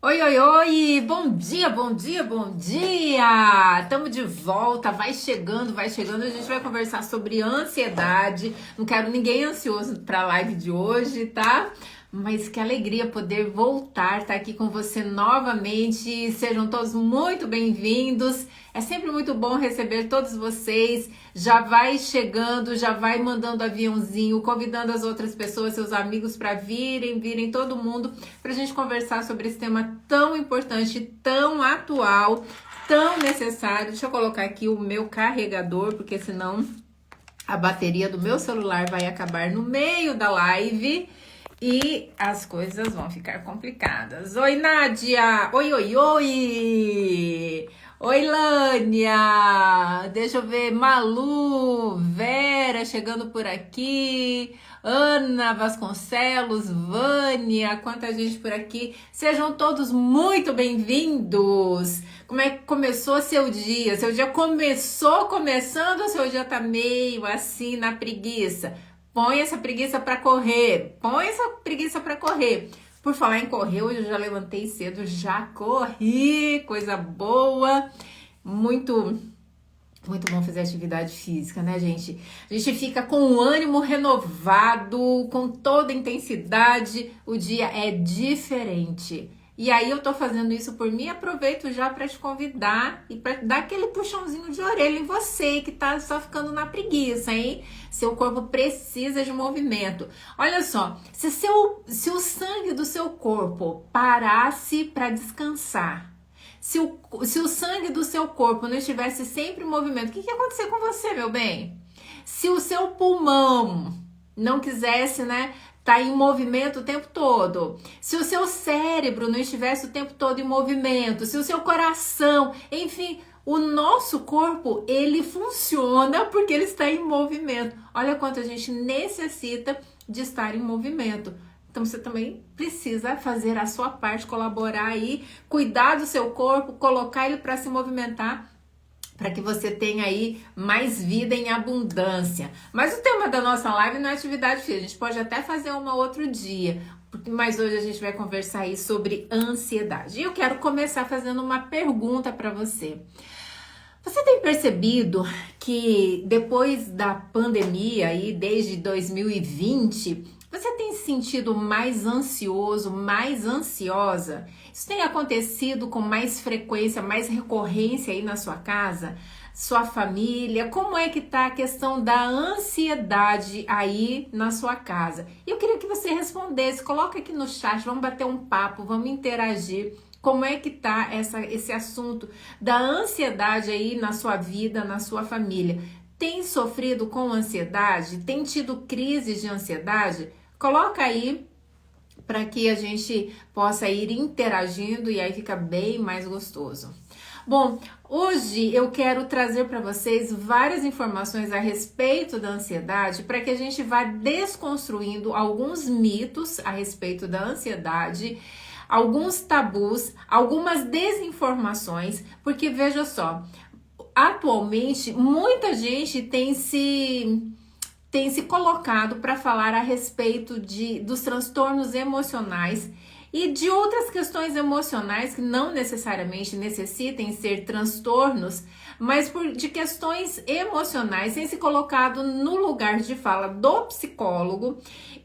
Oi, oi, oi! Bom dia, bom dia, bom dia! Estamos de volta, vai chegando, vai chegando. A gente vai conversar sobre ansiedade. Não quero ninguém ansioso para a live de hoje, tá? Mas que alegria poder voltar, estar aqui com você novamente. Sejam todos muito bem-vindos. É sempre muito bom receber todos vocês. Já vai chegando, já vai mandando aviãozinho, convidando as outras pessoas, seus amigos para virem todo mundo para a gente conversar sobre esse tema tão importante, tão atual, tão necessário. Deixa eu colocar aqui o meu carregador, porque senão a bateria do meu celular vai acabar no meio da live e as coisas vão ficar complicadas. Oi, Nádia! Oi, oi, oi! Oi, Lânia! Deixa eu ver, Malu, Vera chegando por aqui, Ana Vasconcelos, Vânia, quanta gente por aqui. Sejam todos muito bem-vindos! Como é que começou seu dia? Seu dia começou começando ou seu dia tá meio assim na preguiça? Põe essa preguiça para correr. Põe essa preguiça para correr. Por falar em correr, hoje eu já levantei cedo, já corri. Coisa boa. Muito, muito bom fazer atividade física, né, gente? A gente fica com o ânimo renovado, com toda a intensidade. O dia é diferente. E aí eu tô fazendo isso por mim, aproveito já para te convidar e para dar aquele puxãozinho de orelha em você que tá só ficando na preguiça, hein? Seu corpo precisa de movimento. Olha só, se o sangue do seu corpo parasse para descansar, se o sangue do seu corpo não estivesse sempre em movimento, o que ia acontecer com você, meu bem? Se o seu pulmão não quisesse, né, tá em movimento o tempo todo, se o seu cérebro não estivesse o tempo todo em movimento, se o seu coração, enfim, o nosso corpo, ele funciona porque ele está em movimento. Olha quanto a gente necessita de estar em movimento. Então você também precisa fazer a sua parte, colaborar aí, cuidar do seu corpo, colocar ele para se movimentar, para que você tenha aí mais vida em abundância. Mas o tema da nossa live não é atividade física, a gente pode até fazer uma outro dia, mas hoje a gente vai conversar aí sobre ansiedade. E eu quero começar fazendo uma pergunta para você. Você tem percebido que depois da pandemia aí, desde 2020, você tem se sentido mais ansioso, mais ansiosa? Isso tem acontecido com mais frequência, mais recorrência aí na sua casa? Sua família? Como é que tá a questão da ansiedade aí na sua casa? E eu queria que você respondesse, coloca aqui no chat, vamos bater um papo, vamos interagir. Como é que tá esse assunto da ansiedade aí na sua vida, na sua família? Tem sofrido com ansiedade? Tem tido crises de ansiedade? Coloca aí para que a gente possa ir interagindo e aí fica bem mais gostoso. Bom, hoje eu quero trazer para vocês várias informações a respeito da ansiedade para que a gente vá desconstruindo alguns mitos a respeito da ansiedade, alguns tabus, algumas desinformações, porque veja só, atualmente muita gente tem se colocado para falar a respeito dos transtornos emocionais e de outras questões emocionais que não necessariamente necessitem ser transtornos, mas de questões emocionais, tem se colocado no lugar de fala do psicólogo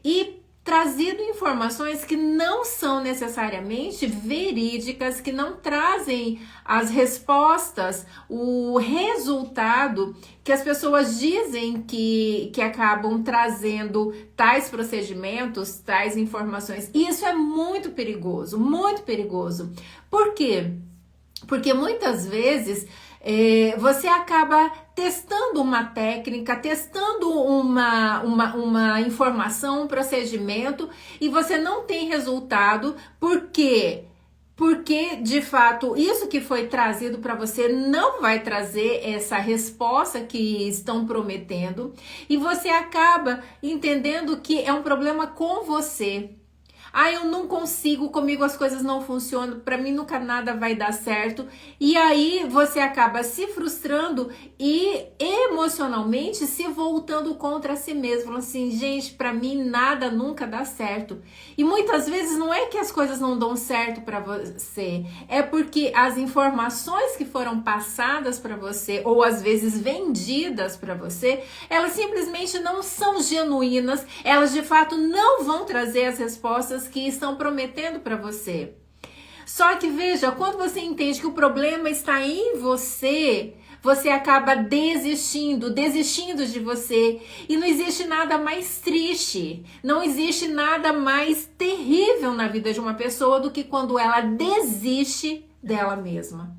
e trazido informações que não são necessariamente verídicas, que não trazem as respostas, o resultado que as pessoas dizem que acabam trazendo tais procedimentos, tais informações. E isso é muito perigoso, muito perigoso. Por quê? Porque muitas vezes você acaba testando uma técnica, testando uma informação, um procedimento e você não tem resultado. Por quê? Porque, de fato, isso que foi trazido para você não vai trazer essa resposta que estão prometendo e você acaba entendendo que é um problema com você. Ah, eu não consigo, comigo as coisas não funcionam, pra mim nunca nada vai dar certo. E aí você acaba se frustrando e emocionalmente se voltando contra si mesmo. Falando assim, gente, pra mim nada nunca dá certo. E muitas vezes não é que as coisas não dão certo pra você, é porque as informações que foram passadas pra você, ou às vezes vendidas pra você, elas simplesmente não são genuínas, elas de fato não vão trazer as respostas que estão prometendo para você. Só que veja, quando você entende que o problema está em você, você acaba desistindo de você. E não existe nada mais triste, não existe nada mais terrível na vida de uma pessoa do que quando ela desiste dela mesma.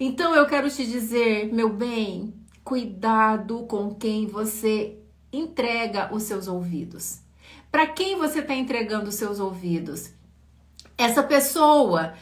Então eu quero te dizer, meu bem, cuidado com quem você entrega os seus ouvidos. Para quem você está entregando os seus ouvidos? Essa pessoa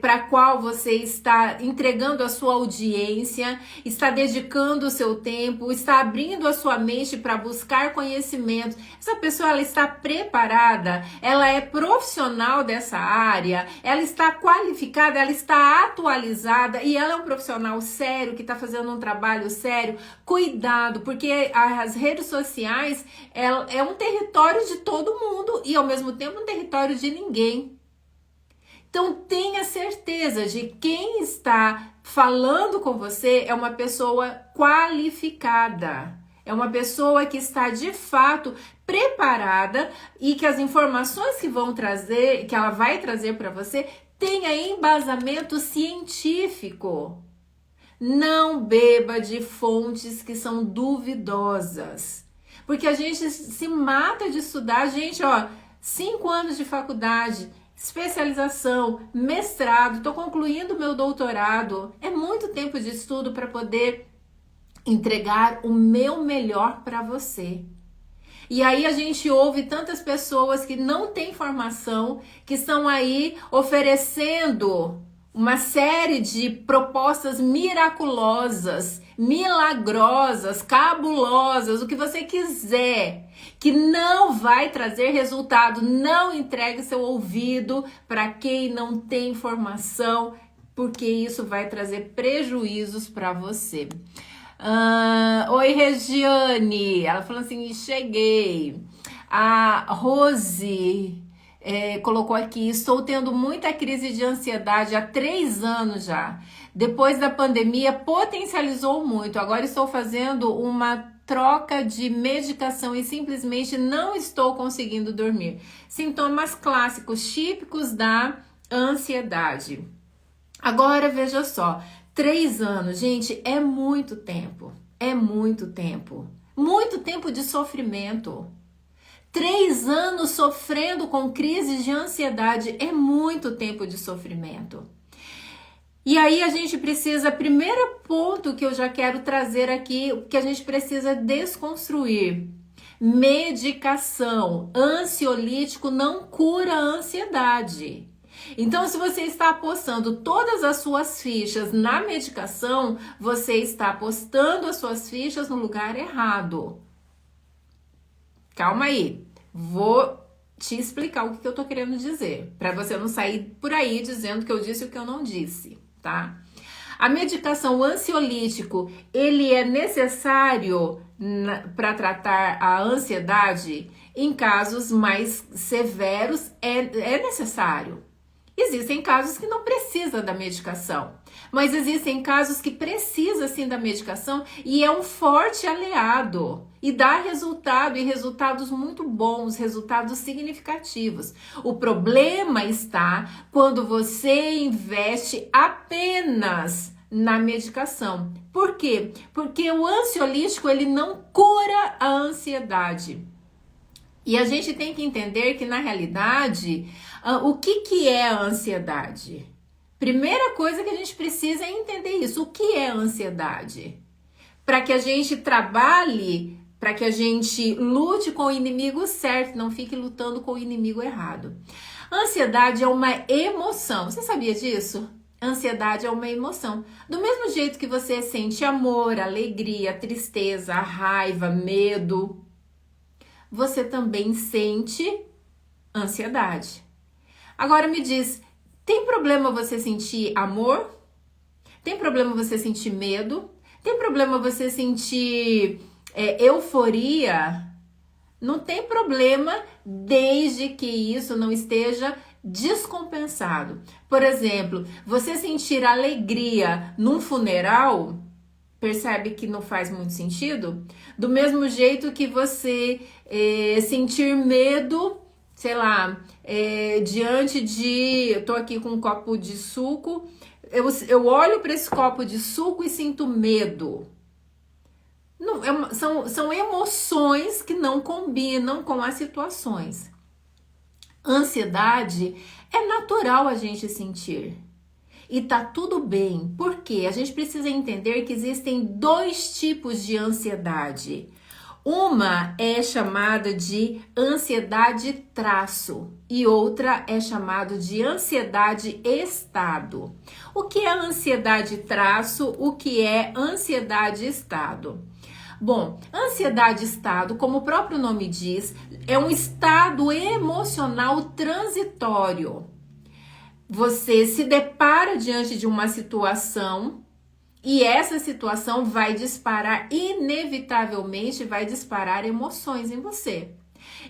para a qual você está entregando a sua audiência, está dedicando o seu tempo, está abrindo a sua mente para buscar conhecimento. Essa pessoa, ela está preparada, ela é profissional dessa área, ela está qualificada, ela está atualizada e ela é um profissional sério que está fazendo um trabalho sério. Cuidado, porque as redes sociais é um território de todo mundo e ao mesmo tempo um território de ninguém. Então tenha certeza de quem está falando com você é uma pessoa qualificada. É uma pessoa que está de fato preparada e que as informações que ela vai trazer para você tenha embasamento científico. Não beba de fontes que são duvidosas. Porque a gente se mata de estudar, gente, 5 anos de faculdade, especialização, mestrado, estou concluindo meu doutorado. É muito tempo de estudo para poder entregar o meu melhor para você. E aí a gente ouve tantas pessoas que não têm formação, que estão aí oferecendo uma série de propostas miraculosas, milagrosas, cabulosas, o que você quiser, que não vai trazer resultado. Não entregue seu ouvido para quem não tem formação, porque isso vai trazer prejuízos para você. Oi, Regiane, ela falou assim, cheguei. A Rose colocou aqui, estou tendo muita crise de ansiedade há 3 anos já. Depois da pandemia, potencializou muito. Agora estou fazendo uma troca de medicação e simplesmente não estou conseguindo dormir. Sintomas clássicos, típicos da ansiedade. Agora, veja só, 3 anos, gente, é muito tempo. É muito tempo. Muito tempo de sofrimento. 3 anos sofrendo com crises de ansiedade é muito tempo de sofrimento. E aí a gente precisa, primeiro ponto que eu já quero trazer aqui, que a gente precisa desconstruir. Medicação, ansiolítico não cura a ansiedade. Então, se você está apostando todas as suas fichas na medicação, você está apostando as suas fichas no lugar errado. Calma aí, vou te explicar o que eu tô querendo dizer, para você não sair por aí dizendo que eu disse o que eu não disse, tá? A medicação, o ansiolítico, ele é necessário para tratar a ansiedade? Em casos mais severos, é necessário. Existem casos que não precisa da medicação, mas existem casos que precisa sim da medicação e é um forte aliado e dá resultado e resultados muito bons, resultados significativos. O problema está quando você investe apenas na medicação. Por quê? Porque o ansiolítico ele não cura a ansiedade. E a gente tem que entender que, na realidade, o que é a ansiedade? Primeira coisa que a gente precisa é entender isso. O que é a ansiedade? Para que a gente trabalhe, para que a gente lute com o inimigo certo, não fique lutando com o inimigo errado. Ansiedade é uma emoção. Você sabia disso? Ansiedade é uma emoção. Do mesmo jeito que você sente amor, alegria, tristeza, raiva, medo, você também sente Ansiedade. Agora me diz, tem problema você sentir amor? Tem problema você sentir medo? Tem problema você sentir euforia? Não tem problema desde que isso não esteja descompensado. Por exemplo, você sentir alegria num funeral, percebe que não faz muito sentido? Do mesmo jeito que você sentir medo, sei lá, diante de... Eu tô aqui com um copo de suco, eu olho para esse copo de suco e sinto medo. Não, são emoções que não combinam com as situações. Ansiedade é natural a gente sentir. E tá tudo bem. Por quê? A gente precisa entender que existem dois tipos de ansiedade. Uma é chamada de ansiedade traço e outra é chamada de ansiedade estado. O que é ansiedade traço? O que é ansiedade estado? Bom, ansiedade estado, como o próprio nome diz, é um estado emocional transitório. Você se depara diante de uma situação e essa situação vai disparar, inevitavelmente vai disparar emoções em você.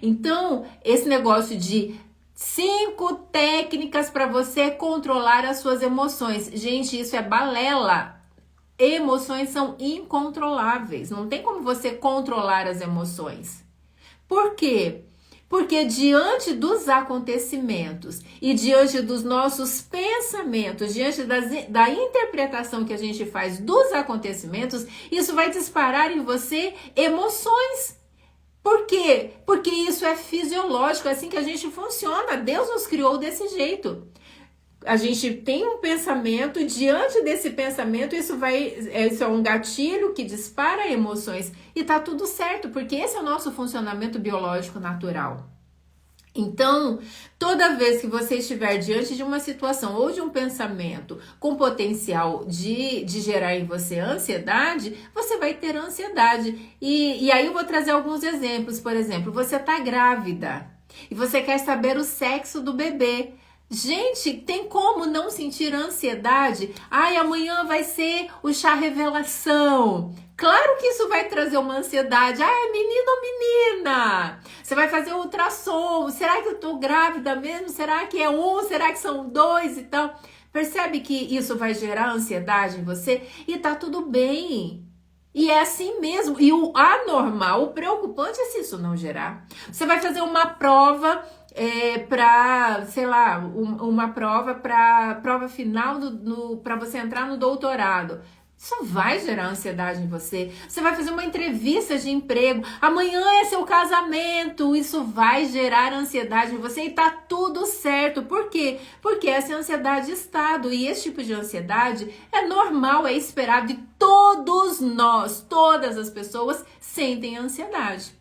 Então, esse negócio de 5 técnicas para você controlar as suas emoções. Gente, isso é balela. Emoções são incontroláveis. Não tem como você controlar as emoções. Por quê? Porque diante dos acontecimentos e diante dos nossos pensamentos, diante da interpretação que a gente faz dos acontecimentos, isso vai disparar em você emoções. Por quê? Porque isso é fisiológico, é assim que a gente funciona. Deus nos criou desse jeito. A gente tem um pensamento, diante desse pensamento, isso é um gatilho que dispara emoções. E tá tudo certo, porque esse é o nosso funcionamento biológico natural. Então, toda vez que você estiver diante de uma situação ou de um pensamento com potencial de gerar em você ansiedade, você vai ter ansiedade. E aí eu vou trazer alguns exemplos. Por exemplo, você tá grávida e você quer saber o sexo do bebê. Gente, tem como não sentir ansiedade? Ai, amanhã vai ser o chá revelação. Claro que isso vai trazer uma ansiedade. Ai, menino ou menina? Você vai fazer um ultrassom. Será que eu tô grávida mesmo? Será que é um? Será que são 2 e tal? Percebe que isso vai gerar ansiedade em você? E tá tudo bem. E é assim mesmo. E o anormal, o preocupante é se isso não gerar. Você vai fazer uma prova... para, sei lá, uma prova para prova final para você entrar no doutorado. Isso vai gerar ansiedade em você. Você vai fazer uma entrevista de emprego. Amanhã é seu casamento. Isso vai gerar ansiedade em você e tá tudo certo. Por quê? Porque essa é ansiedade estado. E esse tipo de ansiedade é normal, é esperado. E todos nós, todas as pessoas sentem ansiedade.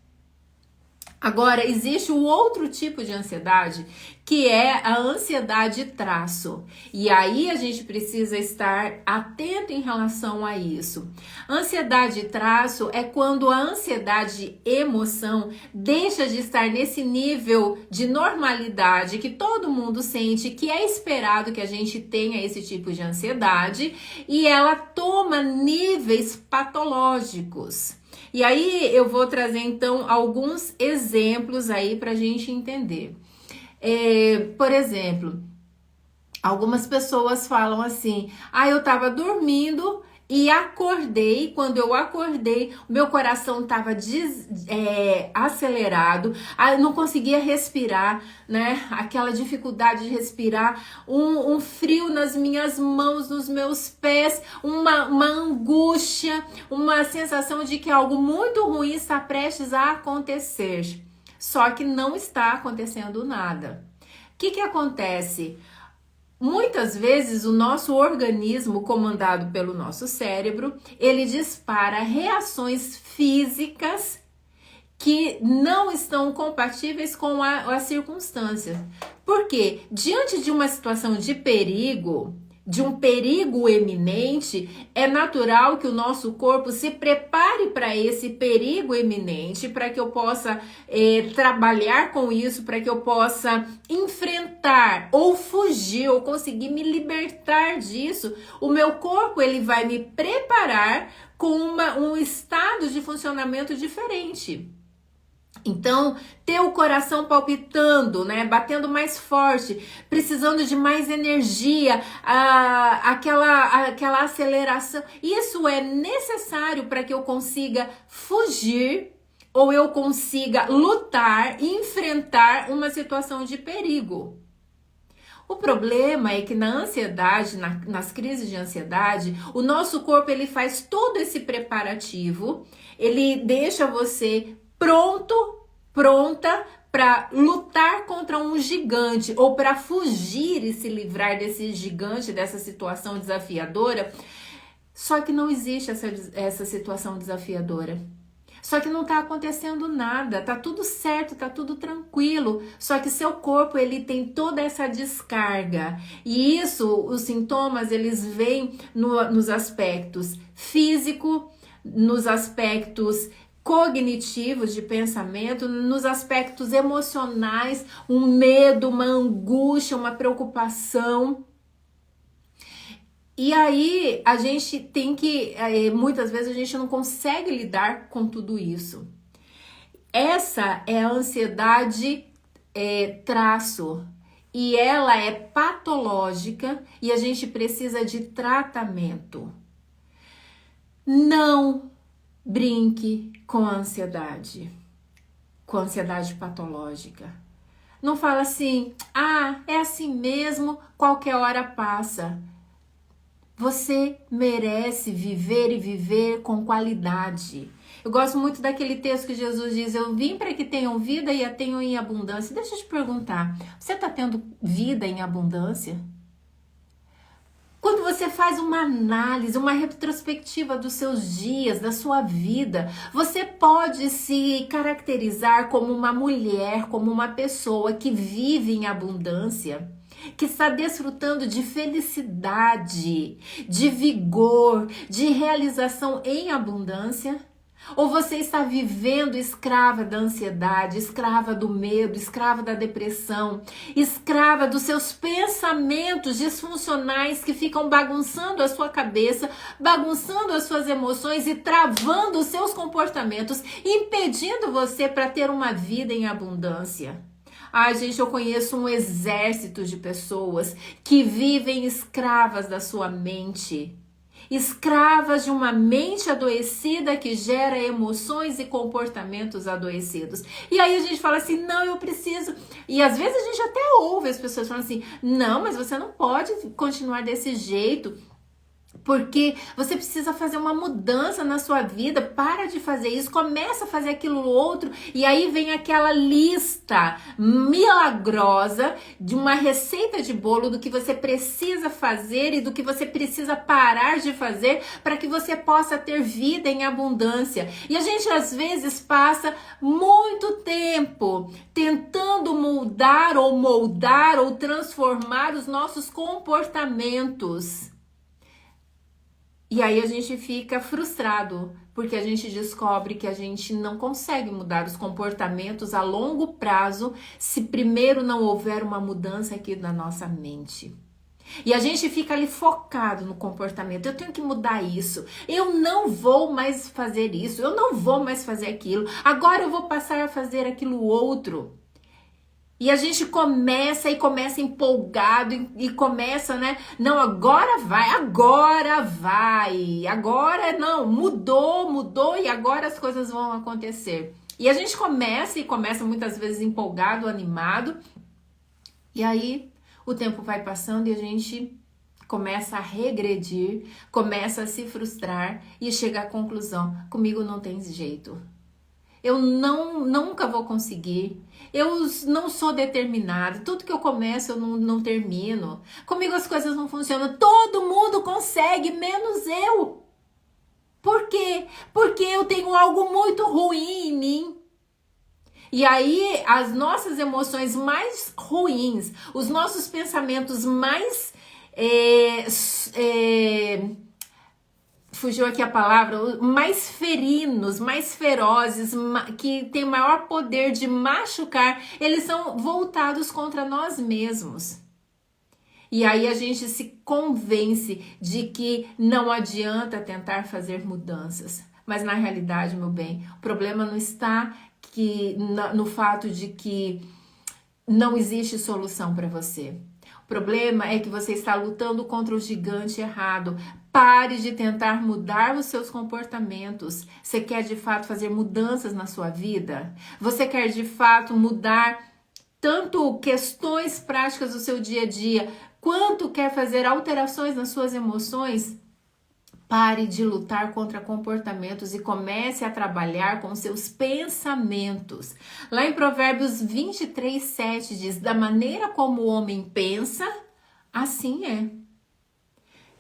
Agora, existe o outro tipo de ansiedade, que é a ansiedade traço. E aí a gente precisa estar atento em relação a isso. Ansiedade traço é quando a ansiedade emoção deixa de estar nesse nível de normalidade que todo mundo sente, que é esperado que a gente tenha esse tipo de ansiedade, e ela toma níveis patológicos. E aí eu vou trazer então alguns exemplos aí para a gente entender. Por exemplo, algumas pessoas falam assim: eu tava dormindo e acordei. Quando eu acordei, o meu coração tava acelerado, eu não conseguia respirar, né? Aquela dificuldade de respirar, um frio nas minhas mãos, nos meus pés, uma angústia, uma sensação de que algo muito ruim está prestes a acontecer. Só que não está acontecendo nada. O que acontece? Muitas vezes o nosso organismo, comandado pelo nosso cérebro, ele dispara reações físicas que não estão compatíveis com a circunstância. Por quê? Diante de uma situação de perigo, de um perigo eminente, é natural que o nosso corpo se prepare para esse perigo eminente, para que eu possa trabalhar com isso, para que eu possa enfrentar ou fugir ou conseguir me libertar disso. O meu corpo ele vai me preparar com um estado de funcionamento diferente. Então, ter o coração palpitando, né, batendo mais forte, precisando de mais energia, aquela aceleração, isso é necessário para que eu consiga fugir ou eu consiga lutar e enfrentar uma situação de perigo. O problema é que na ansiedade, nas crises de ansiedade, o nosso corpo ele faz todo esse preparativo, ele deixa você pronta para lutar contra um gigante ou para fugir e se livrar desse gigante, dessa situação desafiadora. Só que não existe essa situação desafiadora. Só que não está acontecendo nada, tá tudo certo, tá tudo tranquilo. Só que seu corpo ele tem toda essa descarga. E isso, os sintomas, eles vêm nos aspectos físico, nos aspectos cognitivos de pensamento, nos aspectos emocionais, um medo, uma angústia, uma preocupação. E aí a gente tem que, muitas vezes a gente não consegue lidar com tudo isso. Essa é a ansiedade traço. E ela é patológica e a gente precisa de tratamento. Não brinque com a ansiedade patológica. Não fala assim, é assim mesmo, qualquer hora passa. Você merece viver e viver com qualidade. Eu gosto muito daquele texto que Jesus diz, eu vim para que tenham vida e a tenham em abundância. Deixa eu te perguntar, você está tendo vida em abundância? Quando você faz uma análise, uma retrospectiva dos seus dias, da sua vida, você pode se caracterizar como uma mulher, como uma pessoa que vive em abundância, que está desfrutando de felicidade, de vigor, de realização em abundância? Ou você está vivendo escrava da ansiedade, escrava do medo, escrava da depressão, escrava dos seus pensamentos disfuncionais que ficam bagunçando a sua cabeça, bagunçando as suas emoções e travando os seus comportamentos, impedindo você para ter uma vida em abundância? Gente, eu conheço um exército de pessoas que vivem escravas da sua mente. Escravas de uma mente adoecida que gera emoções e comportamentos adoecidos. E aí a gente fala assim, não, eu preciso... E às vezes a gente até ouve as pessoas falando assim, não, mas você não pode continuar desse jeito, porque você precisa fazer uma mudança na sua vida, para de fazer isso, começa a fazer aquilo outro, e aí vem aquela lista milagrosa de uma receita de bolo do que você precisa fazer e do que você precisa parar de fazer para que você possa ter vida em abundância. E a gente às vezes passa muito tempo tentando moldar ou transformar os nossos comportamentos. E aí a gente fica frustrado, porque a gente descobre que a gente não consegue mudar os comportamentos a longo prazo se primeiro não houver uma mudança aqui na nossa mente. E a gente fica ali focado no comportamento. Eu tenho que mudar isso. Eu não vou mais fazer isso. Eu não vou mais fazer aquilo. Agora eu vou passar a fazer aquilo outro. E a gente começa empolgado e começa, né? Não, agora vai. Agora não, mudou e agora as coisas vão acontecer. E a gente começa muitas vezes empolgado, animado. E aí o tempo vai passando e a gente começa a regredir, começa a se frustrar e chega à conclusão, comigo não tem jeito. Eu nunca vou conseguir, eu não sou determinada, tudo que eu começo eu não termino, comigo as coisas não funcionam, todo mundo consegue, menos eu. Por quê? Porque eu tenho algo muito ruim em mim. E aí as nossas emoções mais ruins, os nossos pensamentos mais fugiu aqui a palavra, mais ferinos, mais ferozes, que tem maior poder de machucar, eles são voltados contra nós mesmos. E aí a gente se convence de que não adianta tentar fazer mudanças. Mas na realidade, meu bem, o problema não está no fato de que não existe solução para você. O problema é que você está lutando contra o gigante errado. Pare de tentar mudar os seus comportamentos. Você quer de fato fazer mudanças na sua vida? Você quer de fato mudar tanto questões práticas do seu dia a dia, quanto quer fazer alterações nas suas emoções? Pare de lutar contra comportamentos e comece a trabalhar com seus pensamentos. Lá em Provérbios 23:7 diz: da maneira como o homem pensa, assim é.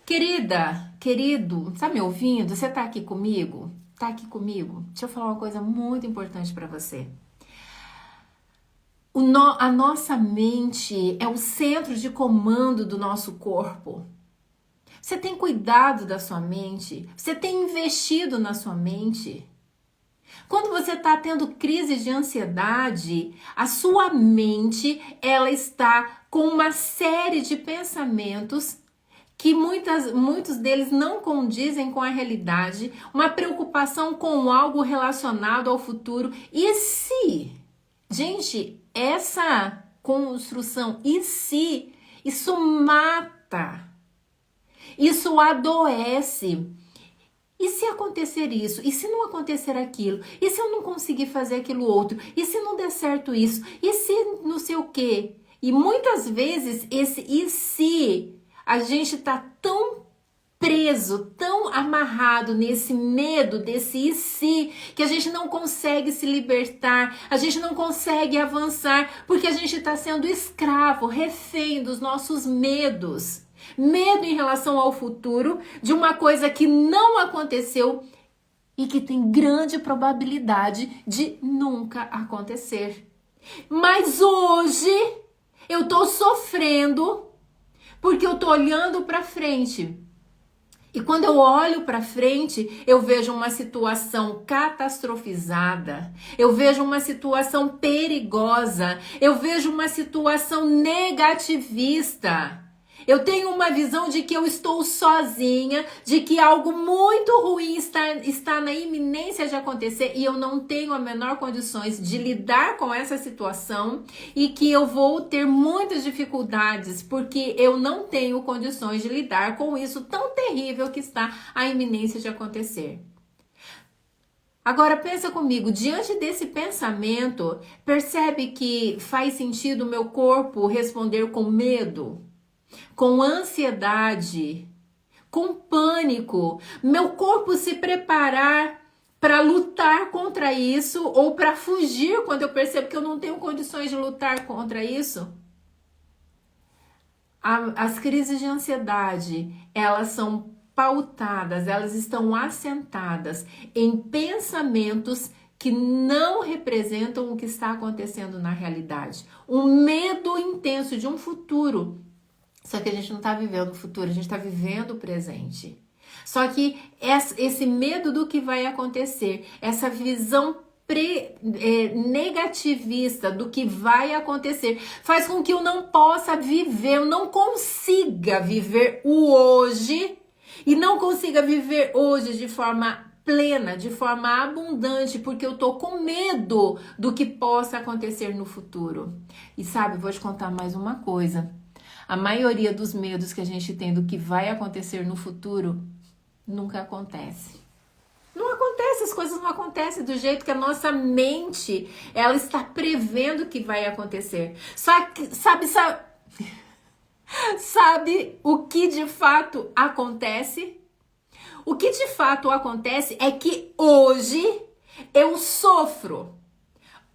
Querida, querido, tá me ouvindo? Você tá aqui comigo? Tá aqui comigo? Deixa eu falar uma coisa muito importante para você. A nossa mente é o centro de comando do nosso corpo. Você tem cuidado da sua mente? Você tem investido na sua mente? Quando você está tendo crise de ansiedade, a sua mente, ela está com uma série de pensamentos que muitos deles não condizem com a realidade, uma preocupação com algo relacionado ao futuro. E se? Gente, essa construção, e se? Isso mata. Isso adoece. E se acontecer isso? E se não acontecer aquilo? E se eu não conseguir fazer aquilo outro? E se não der certo isso? E se não sei o quê? E muitas vezes esse e se a gente tá tão preso, tão amarrado nesse medo, desse e se, que a gente não consegue se libertar, a gente não consegue avançar, porque a gente está sendo escravo, refém dos nossos medos. Medo em relação ao futuro, de uma coisa que não aconteceu e que tem grande probabilidade de nunca acontecer. Mas hoje eu tô sofrendo porque eu tô olhando para frente. E quando eu olho para frente, eu vejo uma situação catastrofizada, eu vejo uma situação perigosa, eu vejo uma situação negativista. Eu tenho uma visão de que eu estou sozinha, de que algo muito ruim está na iminência de acontecer e eu não tenho a menor condições de lidar com essa situação e que eu vou ter muitas dificuldades porque eu não tenho condições de lidar com isso tão terrível que está a iminência de acontecer. Agora pensa comigo, diante desse pensamento, percebe que faz sentido o meu corpo responder com medo? Com ansiedade, com pânico, meu corpo se preparar para lutar contra isso ou para fugir quando eu percebo que eu não tenho condições de lutar contra isso? As crises de ansiedade, elas são pautadas, elas estão assentadas em pensamentos que não representam o que está acontecendo na realidade. Um medo intenso de um futuro. Só que a gente não está vivendo o futuro, a gente está vivendo o presente. Só que esse medo do que vai acontecer, essa visão negativista do que vai acontecer, faz com que eu não possa viver, eu não consiga viver o hoje e não consiga viver hoje de forma plena, de forma abundante, porque eu tô com medo do que possa acontecer no futuro. E sabe, vou te contar mais uma coisa. A maioria dos medos que a gente tem do que vai acontecer no futuro nunca acontece. Não acontece, as coisas não acontecem do jeito que a nossa mente, ela está prevendo que vai acontecer. Só que, sabe o que de fato acontece? O que de fato acontece é que hoje eu sofro.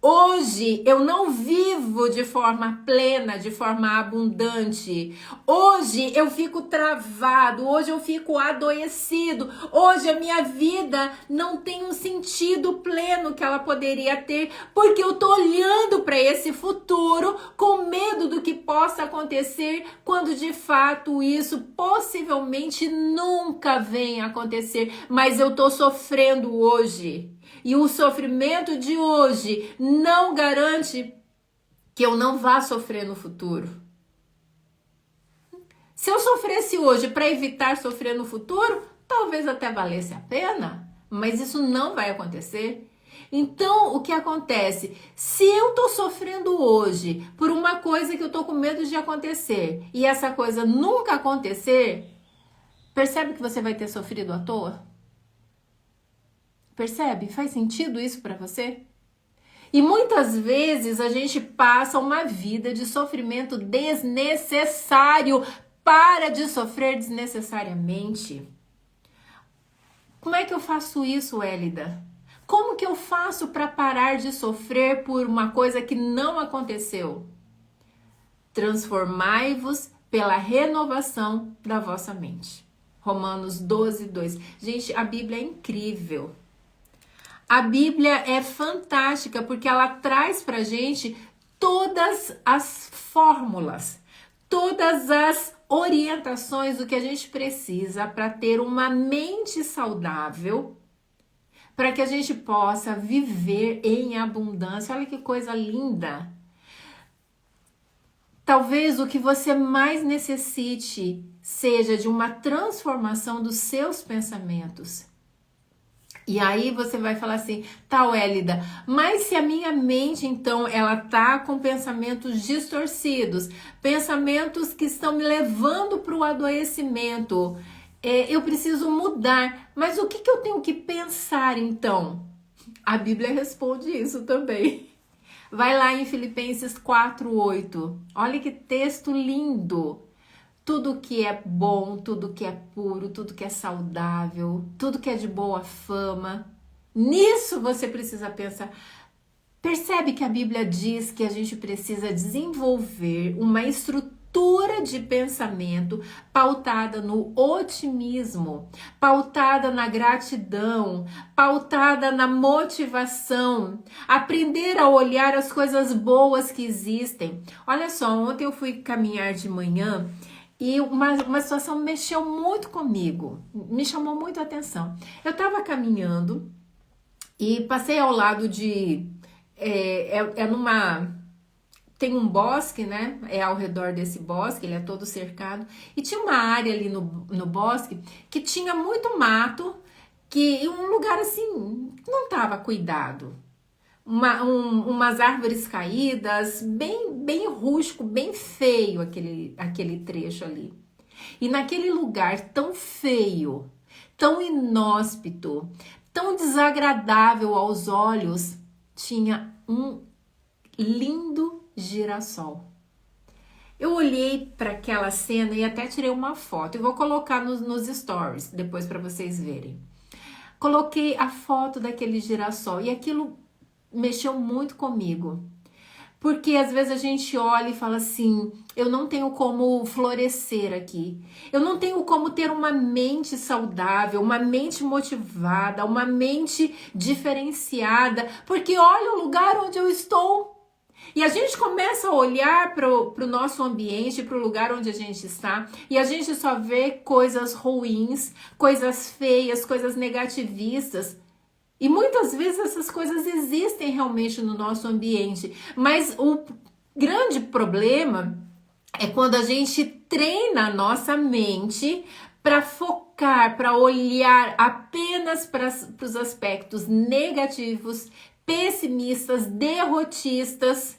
Hoje eu não vivo de forma plena, de forma abundante. Hoje eu fico travado, hoje eu fico adoecido. Hoje a minha vida não tem um sentido pleno que ela poderia ter, porque eu tô olhando para esse futuro com medo do que possa acontecer, quando de fato isso possivelmente nunca venha a acontecer, mas eu tô sofrendo hoje. E o sofrimento de hoje não garante que eu não vá sofrer no futuro. Se eu sofresse hoje para evitar sofrer no futuro, talvez até valesse a pena, mas isso não vai acontecer. Então, o que acontece? Se eu tô sofrendo hoje por uma coisa que eu tô com medo de acontecer e essa coisa nunca acontecer, percebe que você vai ter sofrido à toa? Percebe? Faz sentido isso para você? E muitas vezes a gente passa uma vida de sofrimento desnecessário. Para de sofrer desnecessariamente. Como é que eu faço isso, Hélida? Como que eu faço para parar de sofrer por uma coisa que não aconteceu? Transformai-vos pela renovação da vossa mente. Romanos 12, 2. Gente, a Bíblia é incrível. A Bíblia é fantástica porque ela traz pra gente todas as fórmulas, todas as orientações do que a gente precisa para ter uma mente saudável, para que a gente possa viver em abundância. Olha que coisa linda! Talvez o que você mais necessite seja de uma transformação dos seus pensamentos. E aí você vai falar assim, tá, Hélida, mas se a minha mente, então, ela tá com pensamentos distorcidos, pensamentos que estão me levando para o adoecimento, eu preciso mudar. Mas o que eu tenho que pensar, então? A Bíblia responde isso também. Vai lá em Filipenses 4:8. Olha que texto lindo. Tudo que é bom, tudo que é puro, tudo que é saudável, tudo que é de boa fama. Nisso você precisa pensar. Percebe que a Bíblia diz que a gente precisa desenvolver uma estrutura de pensamento pautada no otimismo, pautada na gratidão, pautada na motivação, aprender a olhar as coisas boas que existem. Olha só, ontem eu fui caminhar de manhã e uma situação mexeu muito comigo, me chamou muito a atenção. Eu estava caminhando e passei ao lado de... Tem um bosque, né? É ao redor desse bosque, ele é todo cercado. E tinha uma área ali no bosque que tinha muito mato, que um lugar assim, não estava cuidado. Umas árvores caídas, bem rústico, bem feio aquele trecho ali. E naquele lugar tão feio, tão inóspito, tão desagradável aos olhos, tinha um lindo girassol. Eu olhei para aquela cena e até tirei uma foto. Eu vou colocar nos stories depois para vocês verem. Coloquei a foto daquele girassol e aquilo mexeu muito comigo, porque às vezes a gente olha e fala assim, eu não tenho como florescer aqui, eu não tenho como ter uma mente saudável, uma mente motivada, uma mente diferenciada, porque olha o lugar onde eu estou. E a gente começa a olhar para o nosso ambiente, para o lugar onde a gente está, e a gente só vê coisas ruins, coisas feias, coisas negativistas. E muitas vezes essas coisas existem realmente no nosso ambiente, mas o grande problema é quando a gente treina a nossa mente para focar, para olhar apenas para os aspectos negativos, pessimistas, derrotistas.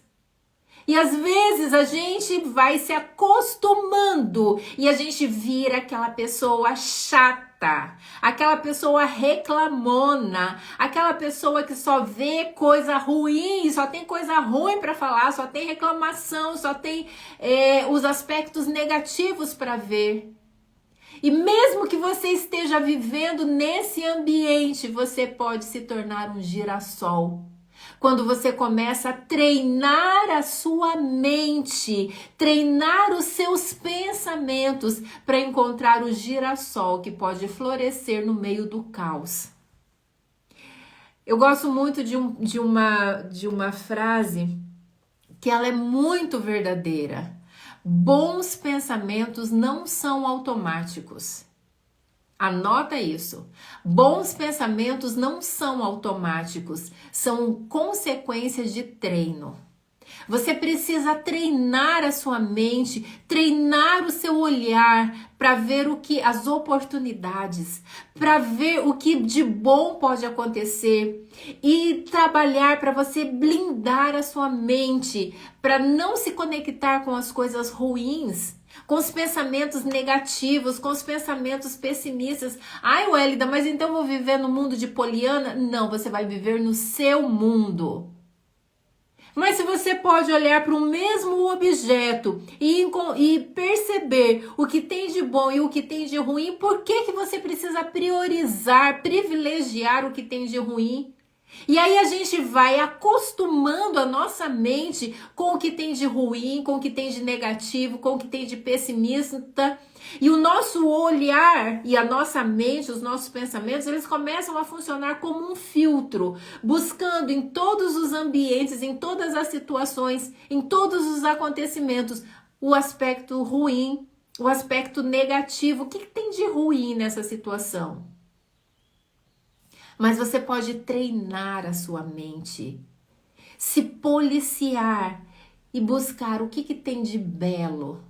E às vezes a gente vai se acostumando e a gente vira aquela pessoa chata, aquela pessoa reclamona, aquela pessoa que só vê coisa ruim, só tem coisa ruim para falar, só tem reclamação, só tem os aspectos negativos para ver. E mesmo que você esteja vivendo nesse ambiente, você pode se tornar um girassol. quando você começa a treinar a sua mente, treinar os seus pensamentos para encontrar o girassol que pode florescer no meio do caos. Eu gosto muito de uma frase que ela é muito verdadeira. Bons pensamentos não são automáticos. Anota isso. Bons pensamentos não são automáticos, são consequências de treino. Você precisa treinar a sua mente, treinar o seu olhar para ver as oportunidades, para ver o que de bom pode acontecer e trabalhar para você blindar a sua mente, para não se conectar com as coisas ruins, com os pensamentos negativos, com os pensamentos pessimistas. Ai, Wélida, mas então eu vou viver no mundo de Poliana? Não, você vai viver no seu mundo. Mas se você pode olhar para o mesmo objeto e perceber o que tem de bom e o que tem de ruim, por que você precisa priorizar, privilegiar o que tem de ruim? E aí a gente vai acostumando a nossa mente com o que tem de ruim, com o que tem de negativo, com o que tem de pessimista. E o nosso olhar e a nossa mente, os nossos pensamentos, eles começam a funcionar como um filtro, buscando em todos os ambientes, em todas as situações, em todos os acontecimentos, o aspecto ruim, o aspecto negativo. O que tem de ruim nessa situação? Mas você pode treinar a sua mente, se policiar e buscar o que tem de belo,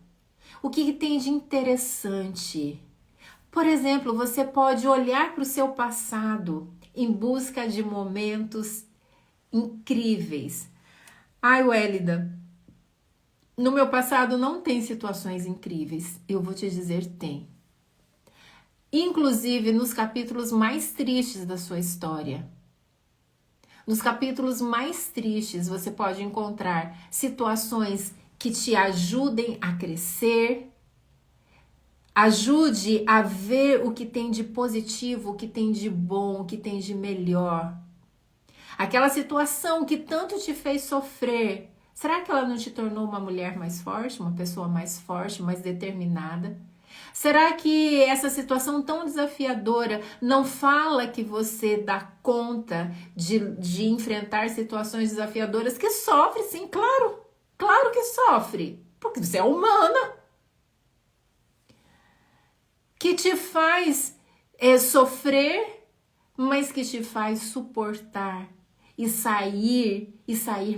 o que tem de interessante. Por exemplo, você pode olhar para o seu passado em busca de momentos incríveis. Ai, Wélida, no meu passado não tem situações incríveis. Eu vou te dizer, tem. Inclusive nos capítulos mais tristes da sua história. Nos capítulos mais tristes você pode encontrar situações que te ajudem a crescer, ajude a ver o que tem de positivo, o que tem de bom, o que tem de melhor. Aquela situação que tanto te fez sofrer, será que ela não te tornou uma mulher mais forte, uma pessoa mais forte, mais determinada? Será que essa situação tão desafiadora não fala que você dá conta de enfrentar situações desafiadoras? Que sofre, sim, claro que sofre, porque você é humana. Que te faz sofrer, mas que te faz suportar e sair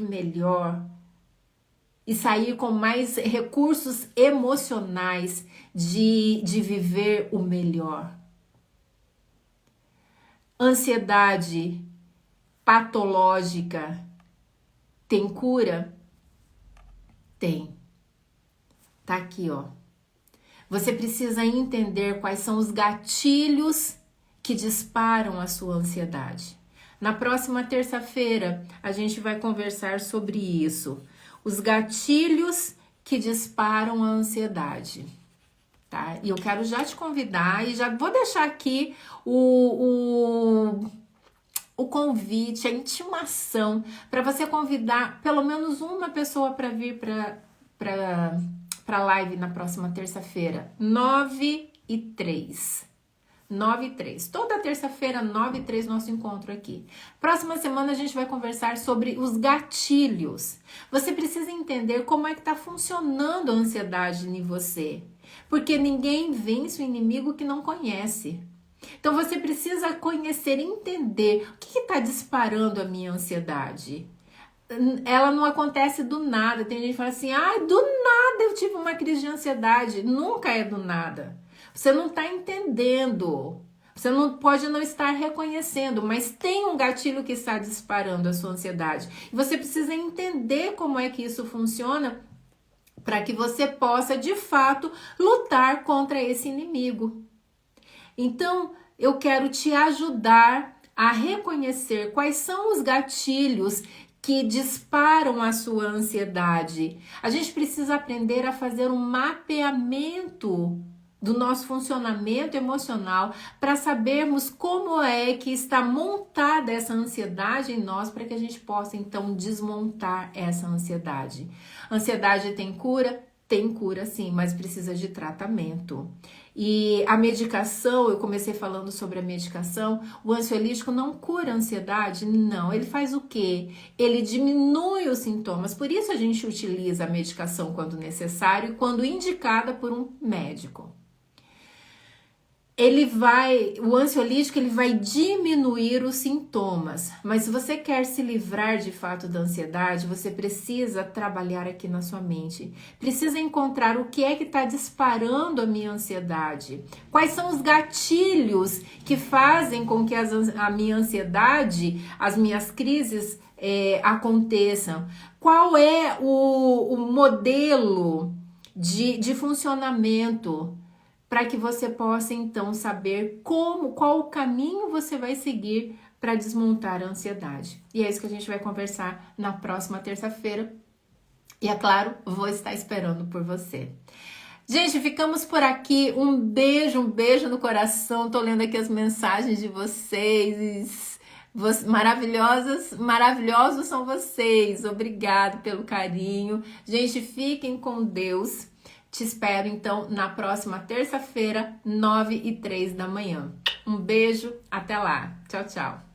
melhor. E sair com mais recursos emocionais de viver o melhor. Ansiedade patológica tem cura? Tem. Tá aqui, ó. Você precisa entender quais são os gatilhos que disparam a sua ansiedade. Na próxima terça-feira, a gente vai conversar sobre isso. Os gatilhos que disparam a ansiedade, tá? E eu quero já te convidar e já vou deixar aqui o convite, a intimação para você convidar pelo menos uma pessoa para vir para a live na próxima terça-feira, 9h03. 9h03. Toda terça-feira, 9h03, nosso encontro aqui. Próxima semana a gente vai conversar sobre os gatilhos. Você precisa entender como é que está funcionando a ansiedade em você. Porque ninguém vence o inimigo que não conhece. Então você precisa conhecer, entender o que está disparando a minha ansiedade. Ela não acontece do nada. Tem gente que fala assim, do nada eu tive uma crise de ansiedade. Nunca é do nada. Você não está entendendo, você não pode não estar reconhecendo, mas tem um gatilho que está disparando a sua ansiedade. E você precisa entender como é que isso funciona para que você possa, de fato, lutar contra esse inimigo. Então, eu quero te ajudar a reconhecer quais são os gatilhos que disparam a sua ansiedade. A gente precisa aprender a fazer um mapeamento do nosso funcionamento emocional para sabermos como é que está montada essa ansiedade em nós para que a gente possa então desmontar essa ansiedade. Ansiedade tem cura? Tem cura sim, mas precisa de tratamento. E a medicação, eu comecei falando sobre a medicação, o ansiolítico não cura a ansiedade? Não, ele faz o quê? Ele diminui os sintomas, por isso a gente utiliza a medicação quando necessário e quando indicada por um médico. O ansiolítico ele vai diminuir os sintomas, mas se você quer se livrar de fato da ansiedade, você precisa trabalhar aqui na sua mente, precisa encontrar o que é que está disparando a minha ansiedade, quais são os gatilhos que fazem com que a minha ansiedade, as minhas crises aconteçam, qual é o modelo de funcionamento, para que você possa então saber qual o caminho você vai seguir para desmontar a ansiedade. E é isso que a gente vai conversar na próxima terça-feira. E é claro, vou estar esperando por você. Gente, ficamos por aqui. Um beijo no coração. Tô lendo aqui as mensagens de vocês. Maravilhosos são vocês. Obrigado pelo carinho. Gente, fiquem com Deus. Te espero, então, na próxima terça-feira, 9h03 da manhã. Um beijo, até lá. Tchau, tchau.